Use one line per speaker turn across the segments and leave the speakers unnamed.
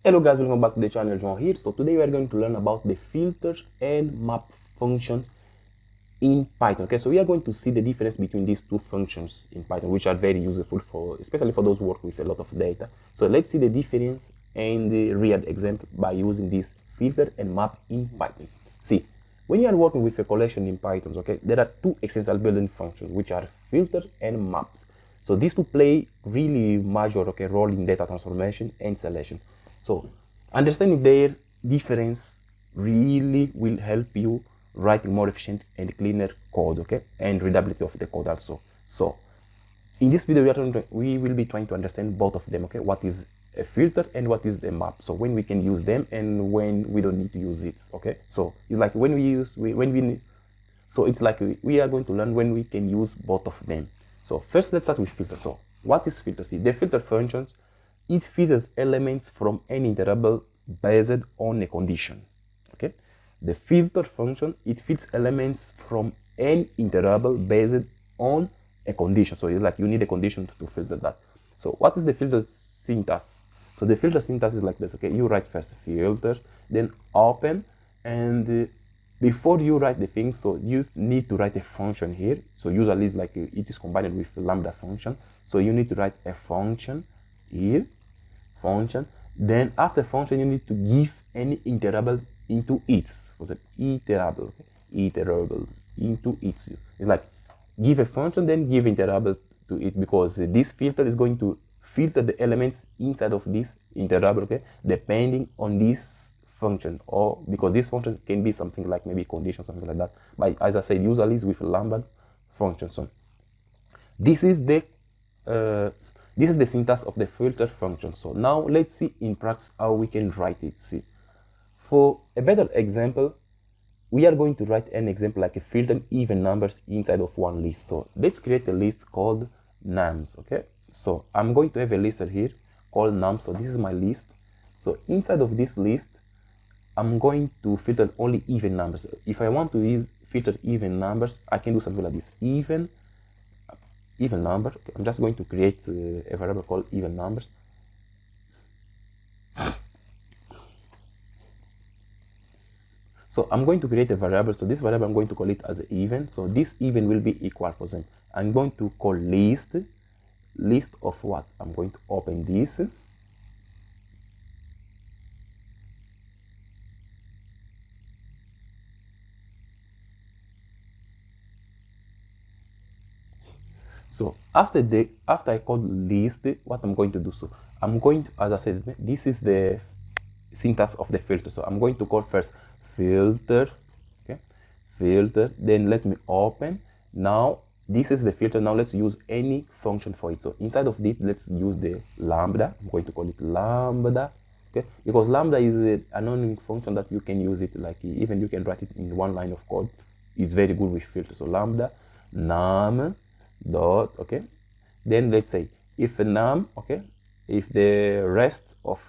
Hello guys, welcome back to the channel. John here. So today we are going to learn about the filter and map function in Python. Okay, so we are going to see the difference between these two functions in Python, which are very useful for, especially for those who work with a lot of data. So let's see the difference and the real example by using this filter and map in Python. See, when you are working with a collection in Python, okay, there are two essential building functions, which are filter and maps. So these two play really major role in data transformation and selection. So understanding their difference really will help you writing more efficient and cleaner code, okay, and readability of the code also. So in this video we will be trying to understand both of them, okay, what is a filter and what is the map, so when we can use them and when we don't need to use it, okay. So it's like when we use so it's like we are going to learn when we can use both of them. So first let's start with filter. So what is filter? See, the filter functions, it filters elements from any interval based on a condition, okay. The filter function, it filters elements from an interval based on a condition. So it's like you need a condition to filter that. So what is the filter syntax? So the filter syntax is like this, okay. You write first filter, then open, and before you write the thing, so you need to write a function here. So usually it's like it is combined with lambda function. So you need to write a function here, function. Then after function, you need to give any interval into it. For the iterable, okay? Iterable into it. It's like give a function, then give interval to it, because this filter is going to filter the elements inside of this interval, okay, depending on this function, or because this function can be something like maybe condition, something like that. But as I said, usually it's with a lambda function. So this is the syntax of the filter function. So now let's see in practice how we can write it. See, for a better example, we are going to write an example like a filter even numbers inside of one list. So let's create a list called nums, okay. So I'm going to have a list here called nums. So this is my list. So inside of this list, I'm going to filter only even numbers. If I want to filter even numbers, I can do something like this: even number. Okay, I'm just going to create a variable called even numbers. So I'm going to create a variable. So this variable I'm going to call it as even. So this even will be equal for them. I'm going to call list of what? I'm going to open this. So after I call list, what I'm going to do, so I'm going to, as I said, this is the syntax of the filter. So I'm going to call first filter, okay, filter, then let me open. Now this is the filter. Now let's use any function for it. So inside of this, let's use the lambda. I'm going to call it lambda, okay, because lambda is an anonymous function that you can use it, like even you can write it in one line of code. It's very good with filter. So lambda num dot, okay, then let's say if num, okay, if the rest of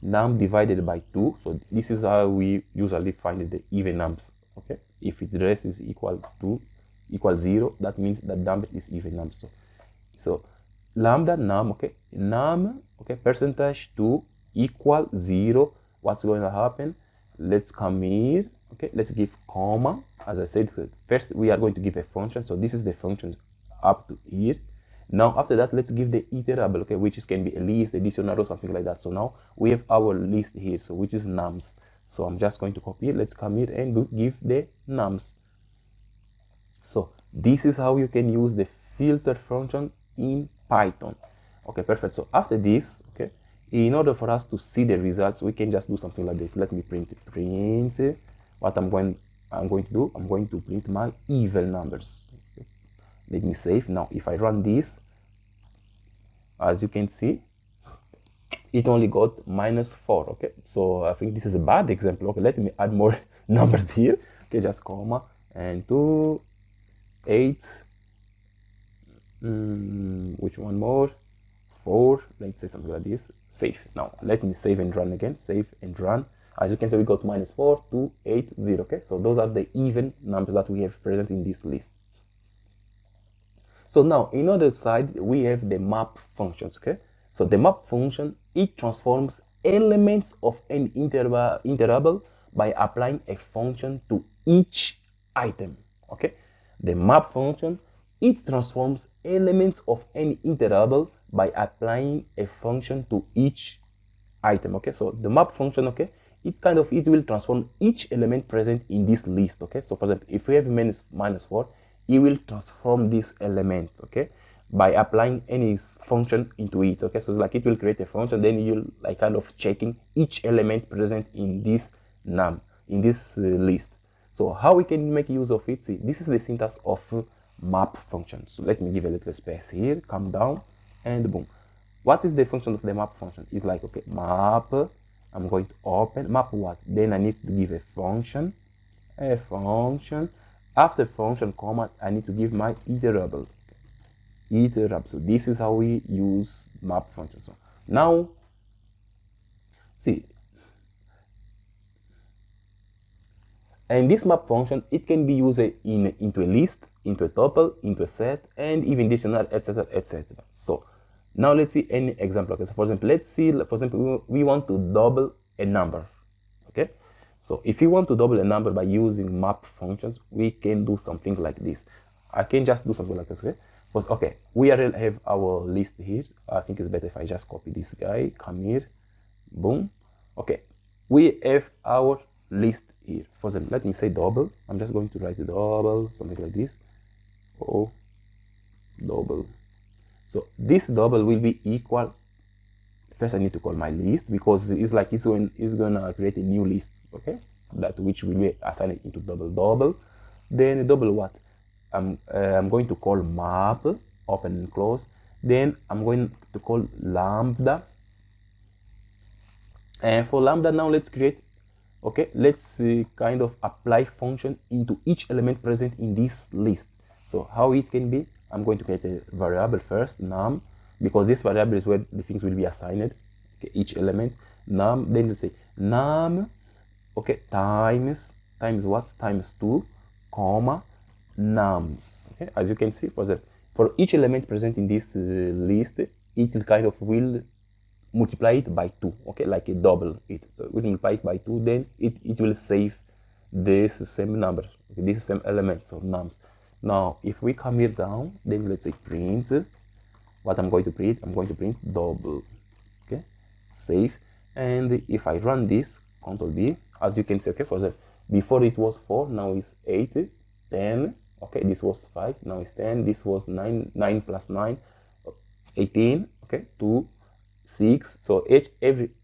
num divided by 2, so this is how we usually find the even nums, okay. If the rest is equal 0, that means that number is even num. So lambda num, okay, num, okay, percentage 2 equal 0. What's going to happen? Let's come here, okay, let's give comma. As I said, first we are going to give a function. So this is the function up to here. Now after that, let's give the iterable, okay, which can be a list, a dictionary, or something like that. So now we have our list here, so which is nums. So I'm just going to copy it. Let's come here and give the nums. So this is how you can use the filter function in Python. Okay, perfect. So after this, okay, in order for us to see the results, we can just do something like this. Let me print what I'm going to do. I'm going to print my even numbers. Okay. Let me save. Now if I run this, as you can see, it only got -4, okay. So I think this is a bad example. Okay, let me add more numbers here. Okay, just comma and 2, 8, which one more, 4, let's say something like this. Save. Now let me save and run again. Save and run. As you can see, we got -4, 2, 8, 0. Okay, so those are the even numbers that we have present in this list. So now in other side we have the map functions, okay. So the map function, it transforms elements of an interval by applying a function to each item. Okay, the map function, it transforms elements of an interval by applying a function to each item. Okay, so the map function, okay, it will transform each element present in this list. Okay, so for example, if we have minus 4, it will transform this element, okay, by applying any function into it. Okay, so it's like it will create a function, then you'll like kind of checking each element present in this num in this list. So how we can make use of it? See, this is the syntax of map function. So let me give a little space here, come down, and boom. What is the function of the map function? It's like, okay, map, I'm going to open map what? Then I need to give a function. After function, comma, I need to give my iterable. So this is how we use map function. So now, see, and this map function, it can be used into a list, into a tuple, into a set, and even dictionary, etc., etc. So now let's see any example. Okay, so for example, let's see, for example, we want to double a number. Okay, so if you want to double a number by using map functions, we can do something like this. I can just do something like this. Okay, first, okay, we already have our list here. I think it's better if I just copy this guy, come here, boom. Okay, we have our list here. For example, let me say double. I'm just going to write double, something like this. Oh, double. So this double will be equal. First, I need to call my list because it's like it's gonna create a new list. Okay, that which will be assigned into double. Then double what? I'm going to call map, open and close. Then I'm going to call lambda. And for lambda now, let's create. Okay, let's kind of apply function into each element present in this list. So how it can be? I'm going to create a variable first, num, because this variable is where the things will be assigned. Okay, each element, num. Then let's say num, okay, times what? Times 2, comma, nums. Okay, as you can see, for each element present in this list, it will kind of will multiply it by 2. Okay, like a double it. So we multiply it by 2, then it will save this same number, okay, this same element, so nums. Now, if we come here down, then let's say print. What I'm going to print? I'm going to print double. Okay, save. And if I run this, Ctrl B, as you can see, okay, for example, before it was 4, now it's 8, 10. Okay, this was 5, now it's 10. This was 9 plus 9, 18. Okay, 2, 6. So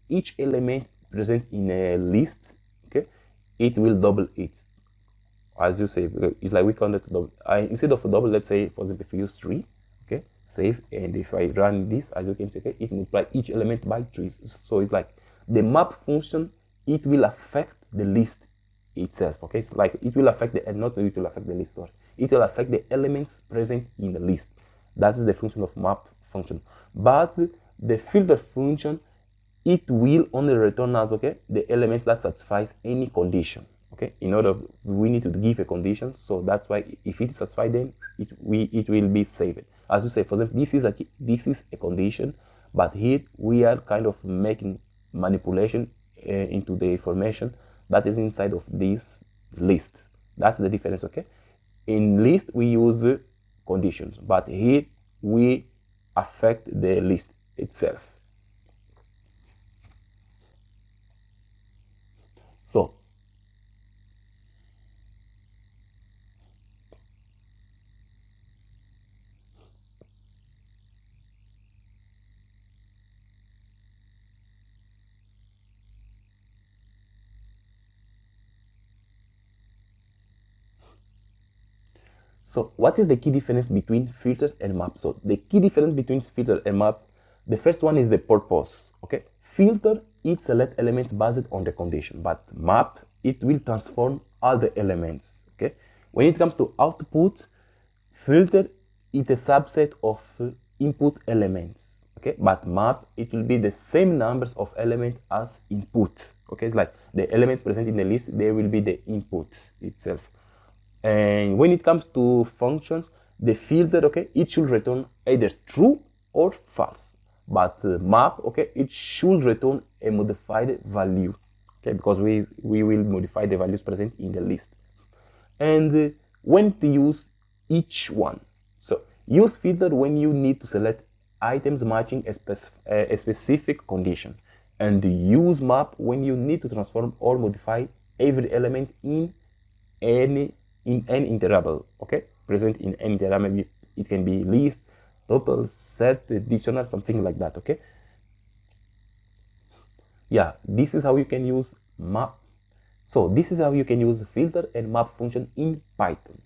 each element present in a list, okay, it will double it. As you say, it's like we counted double. Instead of a double, let's say, for example, if you use 3, okay, save, and if I run this, as you can see, okay, it multiplies each element by 3. So it's like the map function, it will affect the list itself. Okay, it's like it will affect it will affect the list. Sorry, it will affect the elements present in the list. That is the function of map function. But the filter function, it will only return us, okay, the elements that satisfies any condition. Okay, in order we need to give a condition, so that's why if it is satisfied, then it will be saved. As we say, for example, this is a condition, but here we are kind of making manipulation into the information that is inside of this list. That's the difference. Okay, in list we use conditions, but here we affect the list itself. So what is the key difference between filter and map? So the key difference between filter and map, the first one is the purpose. Okay, filter, it select elements based on the condition, but map, it will transform all the elements. Okay, when it comes to output, filter, it's a subset of input elements. Okay, but map, it will be the same numbers of elements as input. Okay, it's like the elements present in the list, they will be the input itself. And when it comes to functions, the filter, okay, it should return either true or false. but map, okay, it should return a modified value, okay, because we will modify the values present in the list. And when to use each one. So use filter when you need to select items matching a specific condition, and use map when you need to transform or modify every element in an interval, okay, present in any interval. Maybe it can be list, tuple, set, dictionary, something like that, okay. Yeah, this is how you can use map. So this is how you can use filter and map function in Python.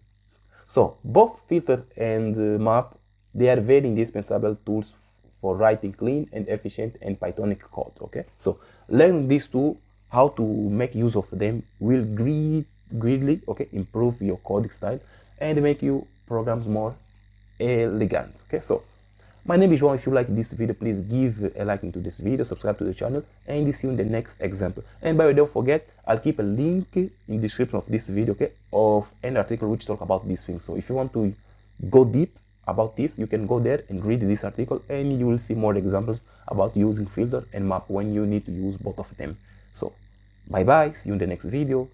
So both filter and map, they are very indispensable tools for writing clean and efficient and Pythonic code, okay. So learn these two, how to make use of them, will greatly, okay, improve your coding style and make your programs more elegant, okay. So my name is João. If you like this video, please give a like into this video, subscribe to the channel, and see you in the next example. And by the way, don't forget, I'll keep a link in the description of this video, okay, of an article which talk about these things. So if you want to go deep about this, you can go there and read this article, and you will see more examples about using filter and map when you need to use both of them. So bye bye, see you in the next video.